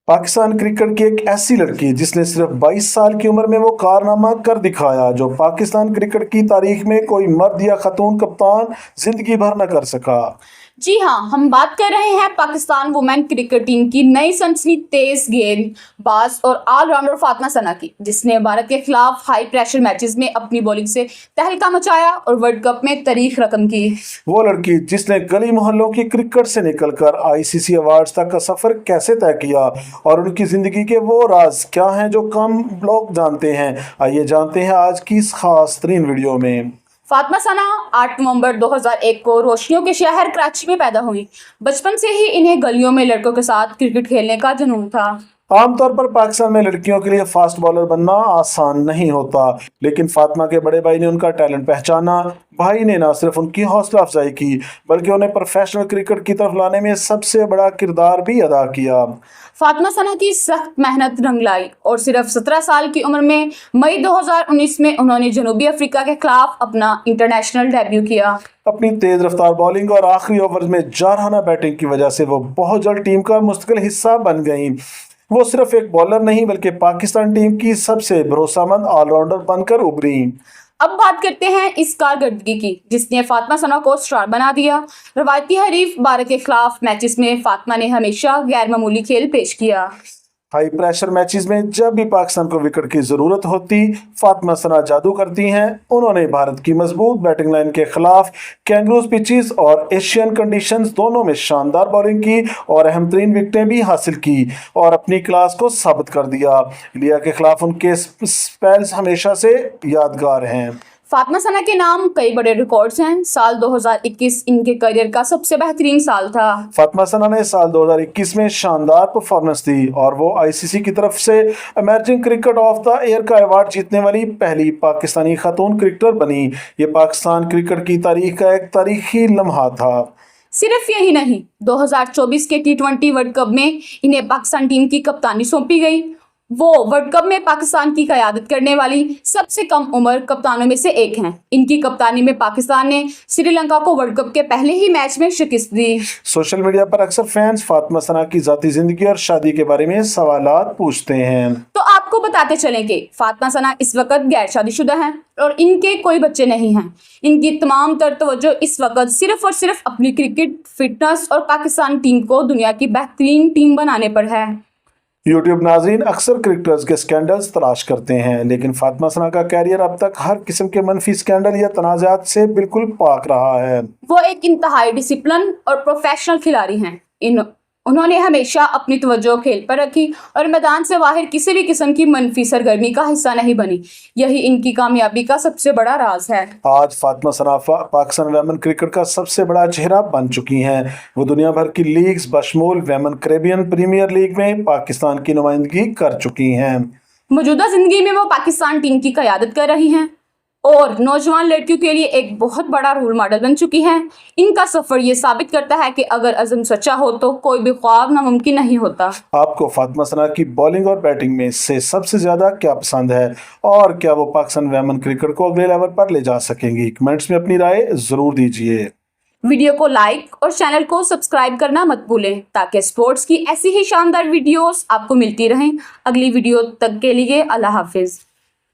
Pakistan cricket की एक ऐसी लड़की जिसने सिर्फ 22 साल की उम्र में वो कारनामा कर दिखाया जो पाकिस्तान क्रिकेट की तारीख में कोई मर्द या खातून कप्तान जिंदगी भर न कर सका। जी हाँ, हम बात कर रहे हैं पाकिस्तान वुमेन क्रिकेट टीम की नई सनसनी तेज गेंदबाज और ऑलराउंडर फातिमा सना की, जिसने भारत के खिलाफ हाई प्रेशर मैचेस में अपनी बॉलिंग से तहलका मचाया और वर्ल्ड कप में तारीख रकम की। वो लड़की जिसने गली मोहल्लों की क्रिकेट से निकलकर आईसीसी अवार्ड्स तक का सफर कैसे तय किया और उनकी जिंदगी के वो राज क्या हैं जो कम लोग जानते हैं, आइए जानते हैं आज की इस खास तरीन वीडियो में। फातिमा सना 8 नवंबर 2001 को रोशनियों के शहर कराची में पैदा हुई। बचपन से ही इन्हें गलियों में लड़कों के साथ क्रिकेट खेलने का जुनून था। आमतौर पर पाकिस्तान में लड़कियों के लिए फास्ट बॉलर बनना आसान नहीं होता, लेकिन फातिमा के बड़े भाई ने उनका टैलेंट पहचाना। भाई ने न सिर्फ उनकी हौसला अफजाई की बल्कि उन्हें प्रोफेशनल क्रिकेट की तरफ लाने में सबसे बड़ा किरदार भी अदा किया। फातिमा सना की सख्त मेहनत रंग लाई और सिर्फ 17 साल की उम्र में मई 2019 में उन्होंने जनूबी अफ्रीका के खिलाफ अपना इंटरनेशनल डेब्यू किया। अपनी तेज रफ्तार बॉलिंग और आखिरी ओवर में जारहाना बैटिंग की वजह से वो बहुत जल्द टीम का मुस्तकिल हिस्सा बन गई। वो सिर्फ एक बॉलर नहीं बल्कि पाकिस्तान टीम की सबसे भरोसेमंद ऑलराउंडर बनकर उभरी। अब बात करते हैं इस कारकर्दगी की जिसने फातिमा सना को स्टार बना दिया। रवायती हरीफ भारत के खिलाफ मैचेस में फातिमा ने हमेशा गैर मामूली खेल पेश किया। हाई प्रेशर मैचेस में जब भी पाकिस्तान को विकेट की जरूरत होती, फातिमा सना जादू करती हैं। उन्होंने भारत की मजबूत बैटिंग लाइन के खिलाफ कैंगरूज पिचेस और एशियन कंडीशंस दोनों में शानदार बॉलिंग की और अहम तरीन विकेटें भी हासिल की और अपनी क्लास को साबित कर दिया। इंडिया के खिलाफ उनके स्पेल्स हमेशा से यादगार हैं। फातिमा सना के नाम कई बड़े रिकॉर्ड्स हैं। साल 2021 इनके करियर का सबसे बेहतरीन साल था। फातिमा सना ने साल 2021 में शानदार परफॉर्मेंस दी और वो आईसीसी की तरफ से emerging cricket of the year का अवार्ड जीतने वाली पहली पाकिस्तानी खातून क्रिकेटर बनी। ये पाकिस्तान क्रिकेट की तारीख का एक तारीखी लम्हा था। सिर्फ यही नहीं, 2024 के T20 वर्ल्ड कप में इन्हें पाकिस्तान टीम की कप्तानी सौंपी गई। वो वर्ल्ड कप में पाकिस्तान की क़यादत करने वाली सबसे कम उम्र कप्तानों में से एक हैं। इनकी कप्तानी में पाकिस्तान ने श्रीलंका को वर्ल्ड कप के पहले ही मैच में शिकस्त दी। सोशल मीडिया पर अक्सर फैंस फातिमा सना की जाती जिंदगी और शादी के बारे में सवालात पूछते हैं, तो आपको बताते चलें कि फातिमा सना इस वक्त गैर शादीशुदा हैं और इनके कोई बच्चे नहीं हैं। इनकी तमाम तर तवज्जो इस वक्त सिर्फ और सिर्फ अपनी क्रिकेट फिटनेस और पाकिस्तान टीम को दुनिया की बेहतरीन टीम बनाने पर है। यूट्यूब नाज़रीन अक्सर क्रिकेटर्स के स्कैंडल्स तलाश करते हैं, लेकिन फातिमा सना का कैरियर अब तक हर किस्म के मनफी स्कैंडल या तनाज़ात से बिल्कुल पाक रहा है। वो एक इंतहाई डिसिप्लिन और प्रोफेशनल खिलाड़ी हैं। उन्होंने हमेशा अपनी तवज्जो खेल पर रखी और मैदान से बाहर किसी भी किस्म की मनफी सरगर्मी का हिस्सा नहीं बनी। यही इनकी कामयाबी का सबसे बड़ा राज है। आज फातिमा सना पाकिस्तान वेमन क्रिकेट का सबसे बड़ा चेहरा बन चुकी हैं। वो दुनिया भर की लीग्स बशमूल वेमन कैरेबियन प्रीमियर लीग में पाकिस्तान की नुमाइंदगी कर चुकी हैं। मौजूदा जिंदगी में वो पाकिस्तान टीम की क़यादत कर रही हैं और नौजवान लड़कियों के लिए एक बहुत बड़ा रोल मॉडल बन चुकी हैं। इनका सफर ये साबित करता है कि अगर अज़म सच्चा हो तो कोई भी ख्वाब नामुमकिन नहीं होता। आपको फातिमा सना की बॉलिंग और बैटिंग में से सबसे ज्यादा क्या पसंद है और क्या वो पाकिस्तान वेमन क्रिकेट को अगले लेवल पर ले जा सकेंगी? कमेंट्स में अपनी राय जरूर दीजिए। वीडियो को लाइक और चैनल को सब्सक्राइब करना मत भूलें ताकि स्पोर्ट्स की ऐसी ही शानदार वीडियोस आपको मिलती रहें। अगली वीडियो तक के लिए अल्लाह हाफिज।